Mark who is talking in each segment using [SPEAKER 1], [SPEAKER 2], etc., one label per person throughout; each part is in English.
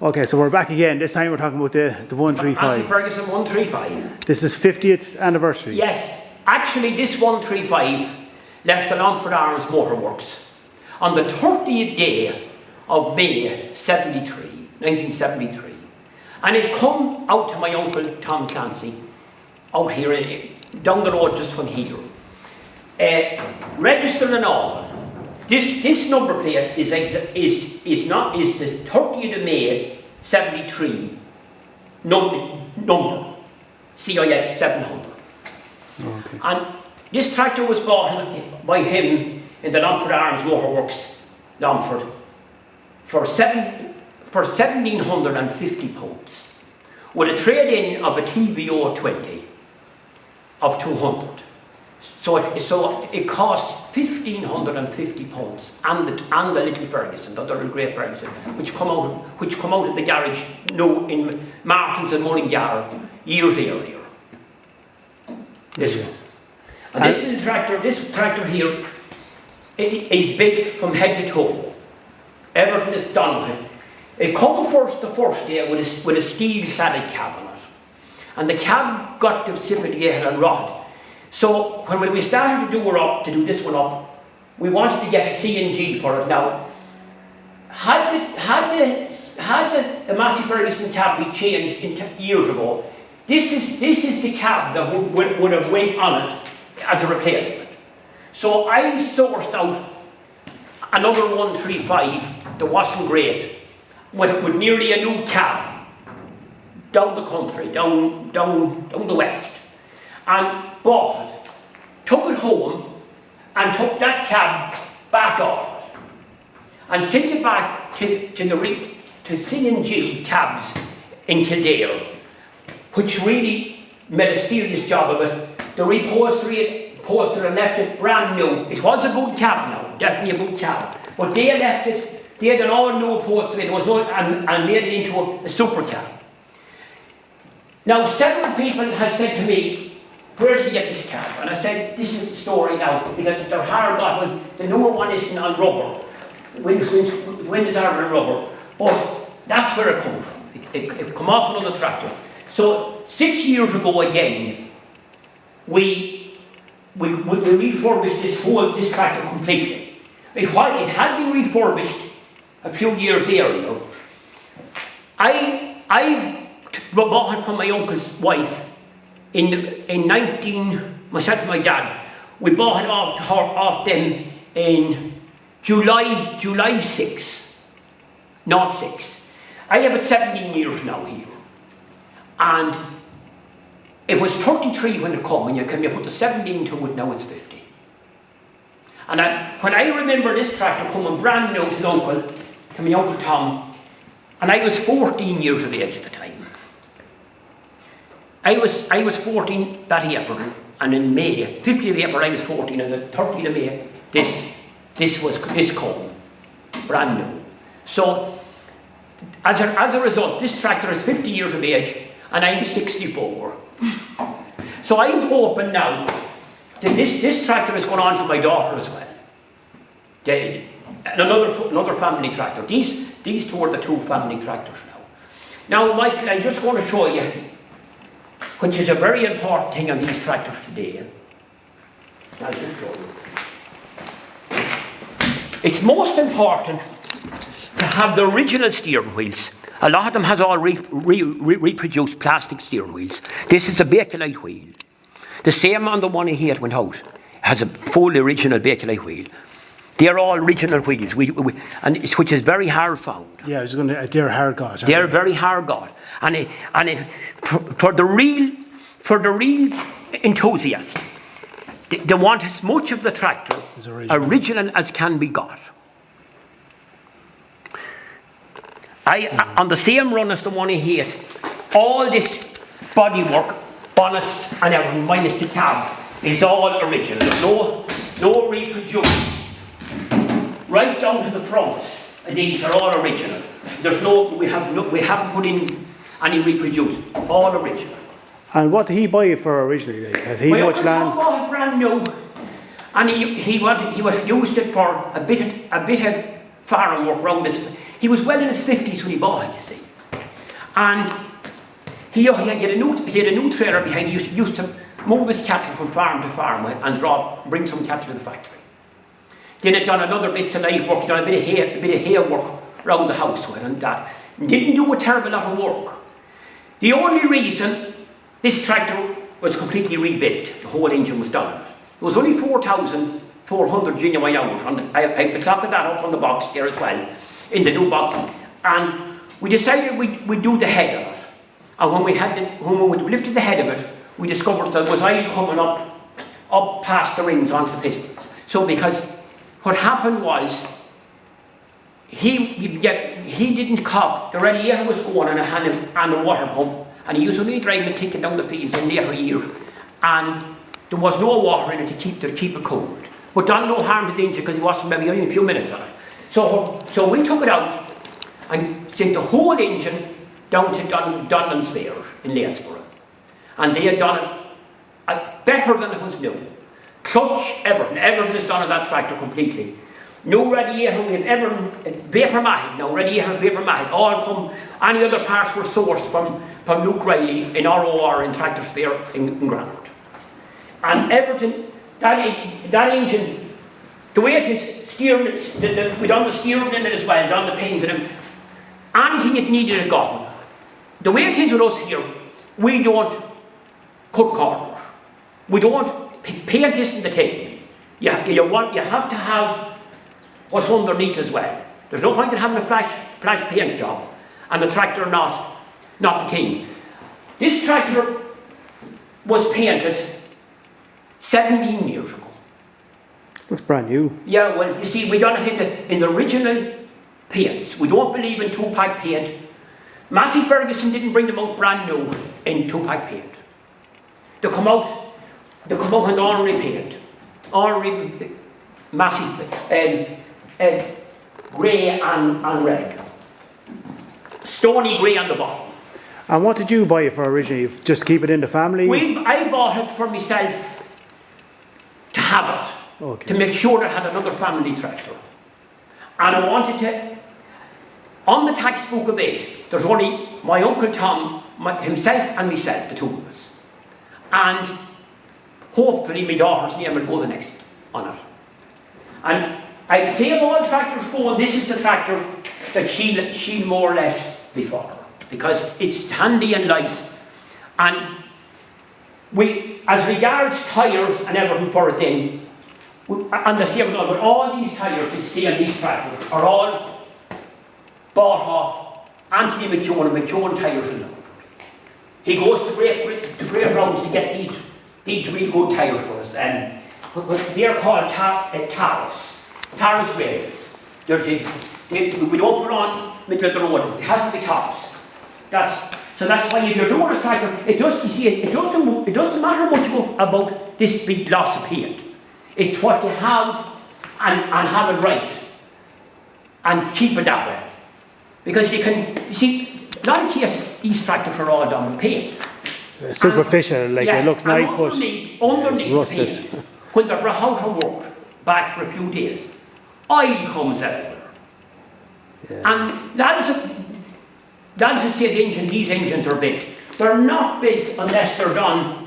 [SPEAKER 1] Okay, so we're back again. This time we're talking about the 135.
[SPEAKER 2] Massey Ferguson 135.
[SPEAKER 1] This is 50th anniversary.
[SPEAKER 2] Yes, actually this 135 left the Longford Arms Motorworks on the 30th day of May 1973. And it come out to my uncle Tom Clancy, out here, down the road just from here. Registered and all. This number plate is the 30th of May 73 number CIX 700.
[SPEAKER 1] Okay.
[SPEAKER 2] And this tractor was bought by him in the Longford Arms Motorworks, Longford, for 1,750 pounds, with a trade-in of a TVO 20 of 200. So it cost 1,550 pounds, and the little Ferguson, the little grey Ferguson, which come out of the garage in Martin's and Mullingar years earlier. This one. And this tractor here, it is built from head to toe. Everything is done with it. It come the first day with a steel saddle cab on it, and the cab got dissipated and rotted. So when we started to do this one up, we wanted to get a CNG for it. Now, had the Massey Ferguson cab been changed years ago, this is the cab that would have went on it as a replacement. So I sourced out another 135 that wasn't great, with nearly a new cab down the country, down the west, and bought it, took it home, and took that cab back off it, and sent it back to CNG cabs in Kildare, which really made a serious job of it. The reupholstery and left it brand new. It was a good cab now, definitely a good cab, but they left it. They had an all new upholstery. There was no, and made it into a super cab. Now, several people have said to me, "Where did you get this cab?" And I said, "This is the story now, because they're hard got one. The newer one isn't on rubber. Windows are on rubber, but that's where it come from. It come off another tractor." So 6 years ago again, we refurbished this tractor completely. It had been refurbished a few years earlier. I bought it from my uncle's wife myself and my dad. We bought it off them in July 6, not 6. I have it 17 years now here. And it was 33 when it come, and you put the 17 to it, now it's 50. And when I remember this tractor coming brand new to my Uncle Tom, and I was 14 years of age at the time. I was 14 that April, and in May, 50th of April I was 14, and the 30th of May, this come, brand new. So, as a result, this tractor is 50 years of age, and I'm 64. So I'm hoping now that this tractor is going on to my daughter as well. Another family tractor. These two are the two family tractors now. Now, Michael, I'm just going to show you, which is a very important thing on these tractors today. I'll just show you. It's most important to have the original steering wheels. A lot of them has all reproduced plastic steering wheels. This is a Bakelite wheel. The same on the one here went out. Has a full original Bakelite wheel. They're all original wheels, which is very hard found.
[SPEAKER 1] Yeah, I was going to. They're hard got.
[SPEAKER 2] They're very hard got, for the real enthusiast, they want as much of the tractor original as can be got. On the same run as the one here, all this bodywork, bonnets and everything, minus the cab, is all original. There's no reproduced. Right down to the fronts, and these are all original. We haven't put in any reproduced, all original.
[SPEAKER 1] And what did he buy it for originally? Had he much land?
[SPEAKER 2] He bought it brand new, and he used it for a bit of farm work around this. He was well in his 50s when he bought it, you see. And he had a new trailer behind. He used to move his cattle from farm to farm and bring some cattle to the factory. Then he'd done another bits of light work, done a bit of hay work around the house and that. Didn't do a terrible lot of work. The only reason this tractor was completely rebuilt, the whole engine was done. There was only 4,400 genuine hours. I have the clock of that up on the box there as well, in the new box. And we decided we'd do the head of it. And when we lifted the head of it, we discovered there was oil coming up past the rings onto the pistons. So because what happened was, he didn't cop, the radiator was going and a water pump, and he used to only driving and taking down the fields in later years, and there was no water in it to keep it cold. But done no harm to the engine because he wasn't maybe only a few minutes on it. So we took it out and sent the whole engine down to Dunlan Spares in Lanesborough. And they had done it better than it was new. Clutch, everything is done on that tractor completely. No radiator, we have Vapormatic now, radiator Vapormatic, all come, any other parts were sourced from Luke Riley in ROR in Tractor Spare in Granite. And everything, that engine, the way it is steering, we done the steering in it as well, done the pains in it, anything it needed it got. The way it is with us here, we don't cut corners. We don't paint this in the thing. You have to have what's underneath as well. There's no point in having a flash paint job and the tractor not the thing. This tractor was painted 17 years ago.
[SPEAKER 1] Looks brand new.
[SPEAKER 2] Yeah, well, you see, we done it in the original paints. We don't believe in two-pack paint. Massey Ferguson didn't bring them out brand new in two-pack paint. They come out in ordinary paint, ordinary Massey grey and red, stony grey on the bottom.
[SPEAKER 1] And what did you buy it for originally? Just keep it in the family?
[SPEAKER 2] I bought it for myself to have it,
[SPEAKER 1] okay,
[SPEAKER 2] to make sure that I had another family tractor. And I wanted to, on the tax book of it, there's only my Uncle Tom, himself and myself, the two of us. And hopefully my daughter's name will go the next on it. And I'd say of all tractors going, this is the tractor that she more or less before, because it's handy and light. And we, as regards tyres and everything for it then, and the same with all these tyres that you see on these tractors are all bought off Anthony McEwen and McEwen Tyres in London. He goes to great rounds to get these really good tyres for us, and they're called Taros. Taros grades. We don't put on middle of the road. It has to be tops. So that's why if you're doing a tractor, it doesn't matter much about this big gloss of paint. It's what you have and have it right, and keep it that way. Because you see, a lot of cases these tractors are all done with paint.
[SPEAKER 1] Superficial, like yes, it looks nice, but
[SPEAKER 2] underneath
[SPEAKER 1] it's rusted.
[SPEAKER 2] Paint, when they're brought out of work back for a few days, oil comes everywhere. Yeah. And that's to say these engines are built. They're not built unless they're done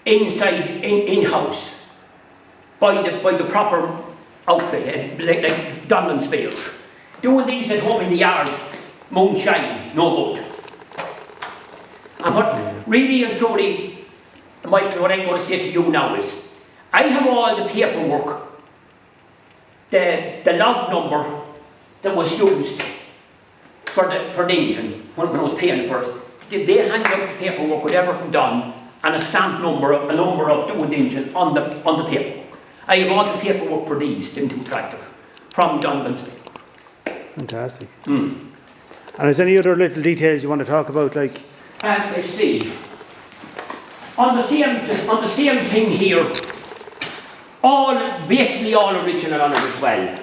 [SPEAKER 2] in-house by the proper outfit, like Dunlan Spares. Doing these at home in the yard, moonshine, no good. And what really and truly, Michael, what I'm going to say to you now is, I have all the paperwork, the log number that was used for the engine when I was paying for it. They handed out the paperwork with everything done and a stamp number, a number of doing the engine on the paperwork. I have all the paperwork for these two tractors from Dunlan's paper.
[SPEAKER 1] Fantastic. And is there any other little details you want to talk about, like?
[SPEAKER 2] Let's see. On the same thing here, basically all original on it as well.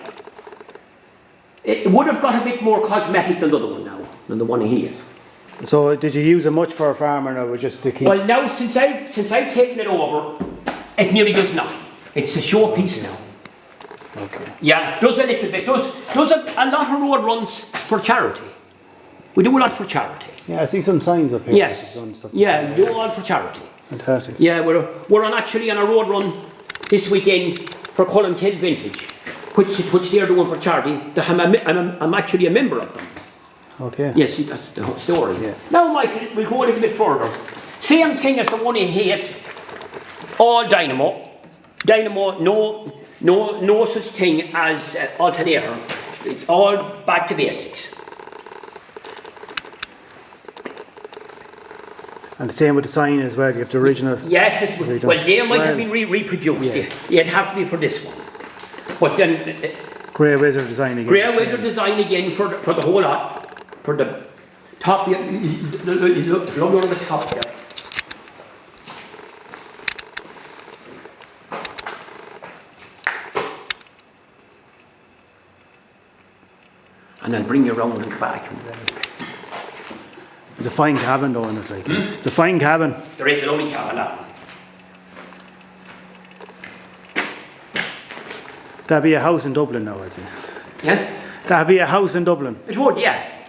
[SPEAKER 2] It would have got a bit more cosmetic than the other one now, than the one here.
[SPEAKER 1] So did you use it much for a farmer now, or just to keep? Well,
[SPEAKER 2] now since I've taken it over, it nearly does nothing. It's a showpiece now.
[SPEAKER 1] Okay.
[SPEAKER 2] Yeah, does a little bit. Does a lot of road runs for charity. We do a lot for charity.
[SPEAKER 1] Yeah, I see some signs up here.
[SPEAKER 2] Yes.
[SPEAKER 1] Done stuff.
[SPEAKER 2] Yeah, we do all for charity.
[SPEAKER 1] Fantastic.
[SPEAKER 2] Yeah, we're actually on a road run this weekend for Cullen Ted Vintage, which they're doing for charity. That I'm actually a member of them.
[SPEAKER 1] Okay.
[SPEAKER 2] Yes, see, that's the whole story.
[SPEAKER 1] Yeah.
[SPEAKER 2] Now, Michael, we'll go a little bit further. Same thing as the one in here. All dynamo. Dynamo, no such thing as alternator. It's all back to basics.
[SPEAKER 1] And the same with the sign as well. You have the original.
[SPEAKER 2] Yes, well, they might have been reproduced.
[SPEAKER 1] Yeah.
[SPEAKER 2] It'd have to be for this one. But then,
[SPEAKER 1] Grey Wizard design again.
[SPEAKER 2] Grey Wizard design again for the whole lot. For the top, look on the top there. And I'll bring you around and back.
[SPEAKER 1] It's a fine cabin though in it, like. It's a fine cabin.
[SPEAKER 2] There is a lovely cabin, that one.
[SPEAKER 1] That'd be a house in Dublin now, I'd say.
[SPEAKER 2] Yeah?
[SPEAKER 1] That'd be a house in Dublin.
[SPEAKER 2] It would, yeah.